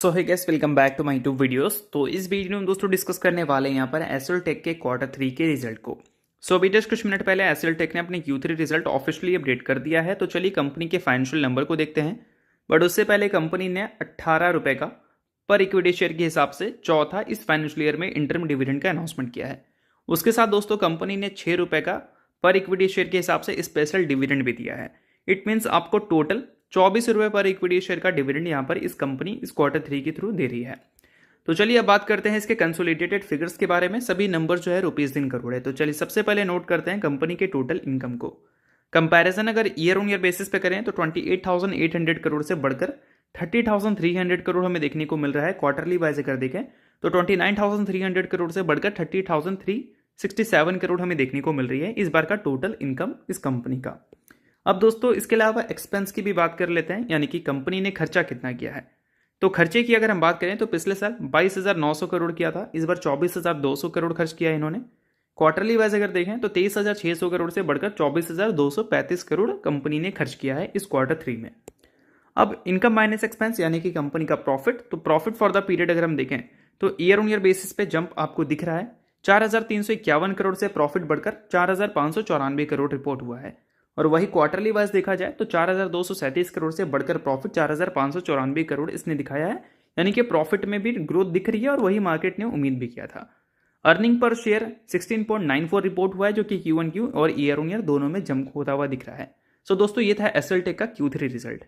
सो है guys, welcome back to my to videos. तो इस वीडियो में हम दोस्तों डिस्कस करने वाले हैं यहाँ पर एसएल टेक के क्वार्टर 3 के रिजल्ट को। अभी जस्ट कुछ मिनट पहले एसएल टेक ने अपने Q3 रिजल्ट ऑफिशियली अपडेट कर दिया है। तो चलिए कंपनी के फाइनेंशियल नंबर को देखते हैं। बट उससे पहले कंपनी ने 18 रुपये का पर इक्विटी शेयर के हिसाब से चौथा इस फाइनेंशियल ईयर में इंटरम डिविडेंड का अनाउंसमेंट किया है। उसके साथ दोस्तों कंपनी ने 6 रुपये का पर इक्विटी शेयर के हिसाब से स्पेशल डिविडेंड भी दिया है। इट मीन्स आपको टोटल 24 रुपये पर इक्विटी शेयर का डिविडेंड यहाँ पर इस कंपनी इस क्वार्टर 3 के थ्रू दे रही है। तो चलिए अब बात करते हैं इसके कंसोलिडेटेड फिगर्स के बारे में। सभी नंबर जो है रुपीस दिन करोड़ है। तो चलिए सबसे पहले नोट करते हैं कंपनी के टोटल इनकम को। कंपैरिजन अगर ईयर ऑन ईयर बेसिस पे करें तो 28,800 करोड़ से बढ़कर 30,300 करोड़ हमें देखने को मिल रहा है। क्वार्टरली वाइज अगर देखें तो 29,300 करोड़ से बढ़कर 30,367 करोड़ हमें देखने को मिल रही है इस बार का टोटल इनकम इस कंपनी का। अब दोस्तों इसके अलावा एक्सपेंस की भी बात कर लेते हैं, यानी कि कंपनी ने खर्चा कितना किया है। तो खर्चे की अगर हम बात करें तो पिछले साल 22,900 करोड़ किया था, इस बार 24,200 करोड़ खर्च किया है इन्होंने। क्वार्टरली वाइज अगर देखें तो 23,600 करोड़ से बढ़कर 24,235 करोड़ कंपनी ने खर्च किया है इस क्वार्टर 3 में। अब इनकम माइनस एक्सपेंस यानी कि कंपनी का प्रॉफिट, तो प्रॉफिट फॉर द पीरियड अगर हम देखें तो ईयर ऑन ईयर बेसिस पे जंप आपको दिख रहा है। 4,351 करोड़ से प्रॉफिट बढ़कर 4,594 करोड़ रिपोर्ट हुआ है। और वही क्वार्टरली वाइज देखा जाए तो 4,237 करोड़ से बढ़कर प्रॉफिट 4,594 करोड़ इसने दिखाया है। यानी कि प्रॉफिट में भी ग्रोथ दिख रही है और वही मार्केट ने उम्मीद भी किया था। अर्निंग पर शेयर 16.94 रिपोर्ट हुआ है, जो कि Q1Q और ईयर ऑन ईयर दोनों में जंप होता हुआ दिख रहा है। सो दोस्तों ये था एसएल टेक का Q3 रिजल्ट।